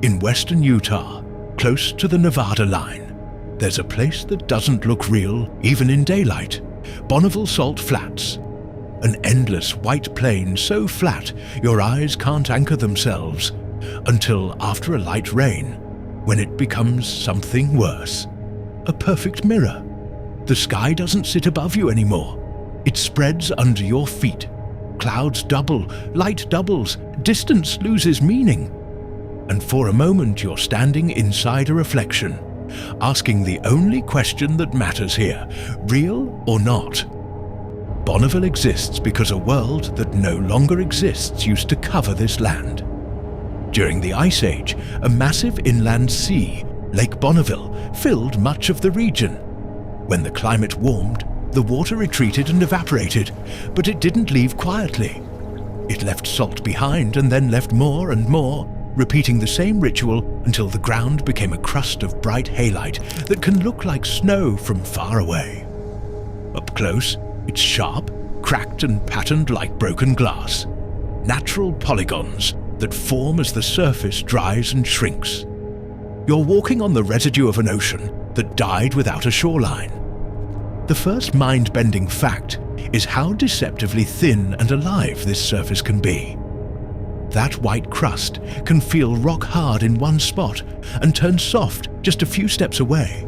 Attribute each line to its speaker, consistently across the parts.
Speaker 1: In western Utah, close to the Nevada line, there's a place that doesn't look real even in daylight. Bonneville Salt Flats. An endless white plain so flat your eyes can't anchor themselves until after a light rain, when it becomes something worse. A perfect mirror. The sky doesn't sit above you anymore. It spreads under your feet. Clouds double, light doubles, distance loses meaning. And for a moment you're standing inside a reflection, asking the only question that matters here, real or not. Bonneville exists because a world that no longer exists used to cover this land. During the Ice Age, a massive inland sea, Lake Bonneville, filled much of the region. When the climate warmed, the water retreated and evaporated, but it didn't leave quietly. It left salt behind and then left more and more, repeating the same ritual until the ground became a crust of bright halite that can look like snow from far away. Up close, it's sharp, cracked and patterned like broken glass. Natural polygons that form as the surface dries and shrinks. You're walking on the residue of an ocean that died without a shoreline. The first mind-bending fact is how deceptively thin and alive this surface can be. That white crust can feel rock-hard in one spot and turn soft just a few steps away,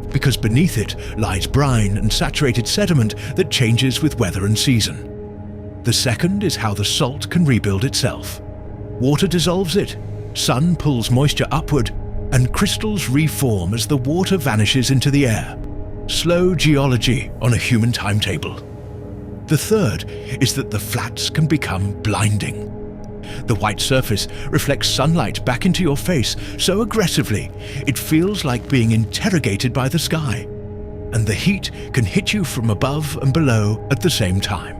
Speaker 1: because beneath it lies brine and saturated sediment that changes with weather and season. The second is how the salt can rebuild itself. Water dissolves it, sun pulls moisture upward, and crystals reform as the water vanishes into the air. Slow geology on a human timetable. The third is that the flats can become blinding. The white surface reflects sunlight back into your face so aggressively it feels like being interrogated by the sky, and the heat can hit you from above and below at the same time.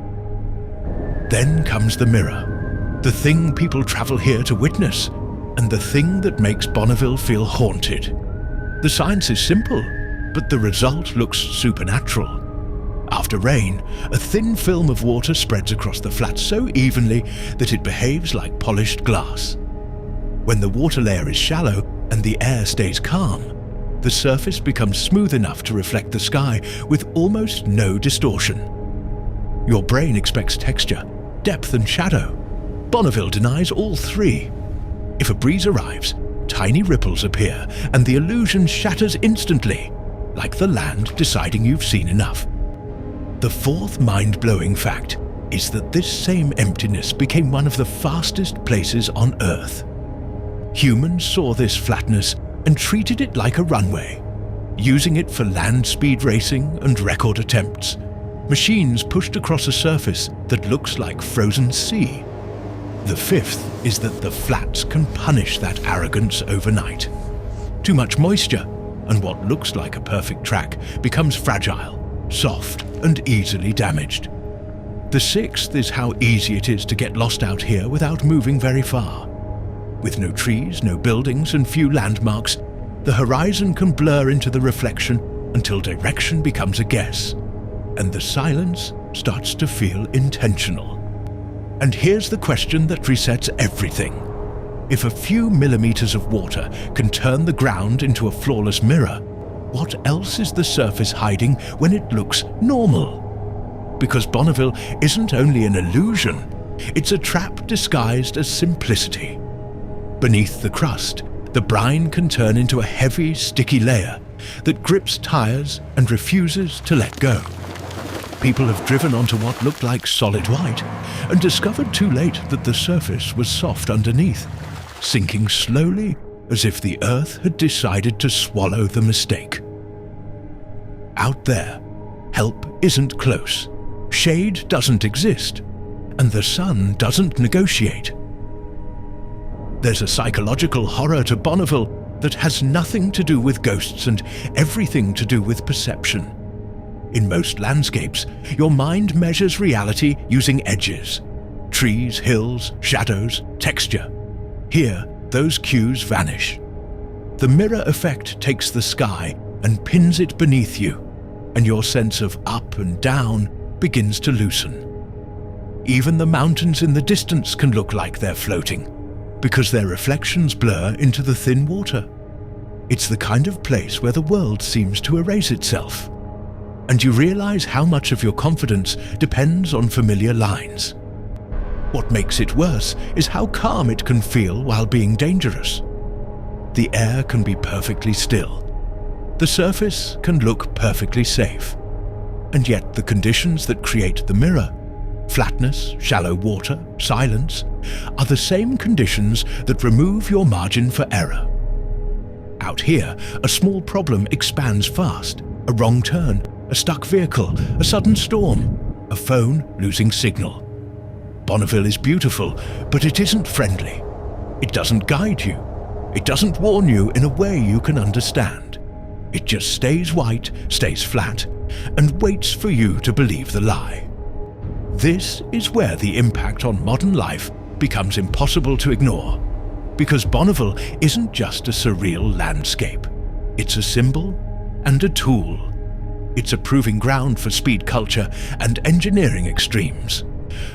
Speaker 1: Then comes the mirror, the thing people travel here to witness, and the thing that makes Bonneville feel haunted. The science is simple, but the result looks supernatural. After rain, a thin film of water spreads across the flat so evenly that it behaves like polished glass. When the water layer is shallow and the air stays calm, the surface becomes smooth enough to reflect the sky with almost no distortion. Your brain expects texture, depth and shadow. Bonneville denies all three. If a breeze arrives, tiny ripples appear and the illusion shatters instantly, like the land deciding you've seen enough. The fourth mind-blowing fact is that this same emptiness became one of the fastest places on Earth. Humans saw this flatness and treated it like a runway, using it for land speed racing and record attempts. Machines pushed across a surface that looks like frozen sea. The fifth is that the flats can punish that arrogance overnight. Too much moisture, and what looks like a perfect track becomes fragile, soft, and easily damaged. The sixth is how easy it is to get lost out here without moving very far. With no trees, no buildings, and few landmarks, the horizon can blur into the reflection until direction becomes a guess, and the silence starts to feel intentional. And here's the question that resets everything. If a few millimeters of water can turn the ground into a flawless mirror, what else is the surface hiding when it looks normal? Because Bonneville isn't only an illusion, it's a trap disguised as simplicity. Beneath the crust, the brine can turn into a heavy, sticky layer that grips tires and refuses to let go. People have driven onto what looked like solid white and discovered too late that the surface was soft underneath, sinking slowly as if the earth had decided to swallow the mistake. Out there, help isn't close, shade doesn't exist, and the sun doesn't negotiate. There's a psychological horror to Bonneville that has nothing to do with ghosts and everything to do with perception. In most landscapes, your mind measures reality using edges: trees, hills, shadows, texture. Here, those cues vanish. The mirror effect takes the sky and pins it beneath you, and your sense of up and down begins to loosen. Even the mountains in the distance can look like they're floating. because their reflections blur into the thin water. It's the kind of place where the world seems to erase itself, and you realize how much of your confidence depends on familiar lines. What makes it worse is how calm it can feel while being dangerous. The air can be perfectly still. The surface can look perfectly safe. And yet the conditions that create the mirror, flatness, shallow water, silence, are the same conditions that remove your margin for error. Out here, a small problem expands fast. A wrong turn, a stuck vehicle, a sudden storm, a phone losing signal. Bonneville is beautiful, but it isn't friendly. It doesn't guide you. It doesn't warn you in a way you can understand. It just stays white, stays flat, and waits for you to believe the lie. This is where the impact on modern life becomes impossible to ignore, because Bonneville isn't just a surreal landscape. It's a symbol and a tool. It's a proving ground for speed culture and engineering extremes.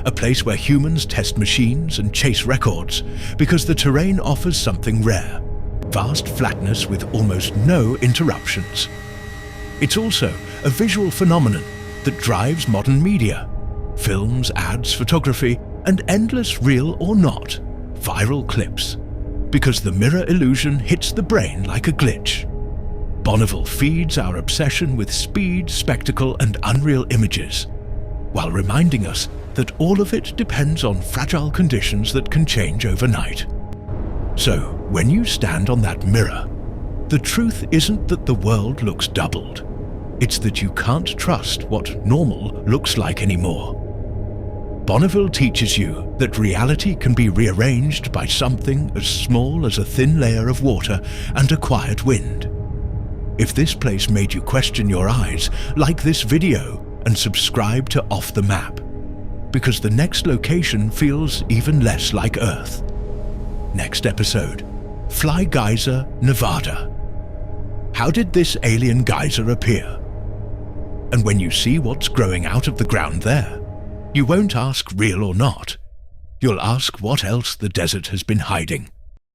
Speaker 1: A place where humans test machines and chase records because the terrain offers something rare: vast flatness with almost no interruptions. It's also a visual phenomenon that drives modern media: films, ads, photography, and endless real or not viral clips, because the mirror illusion hits the brain like a glitch. Bonneville feeds our obsession with speed, spectacle, and unreal images, while reminding us that all of it depends on fragile conditions that can change overnight. So, when you stand on that mirror, the truth isn't that the world looks doubled. It's that you can't trust what normal looks like anymore. Bonneville teaches you that reality can be rearranged by something as small as a thin layer of water and a quiet wind. If this place made you question your eyes, like this video and subscribe to Off the Map, because the next location feels even less like Earth. Next episode: Fly Geyser, Nevada. How did this alien geyser appear? And when you see what's growing out of the ground there, you won't ask real or not. You'll ask what else the desert has been hiding.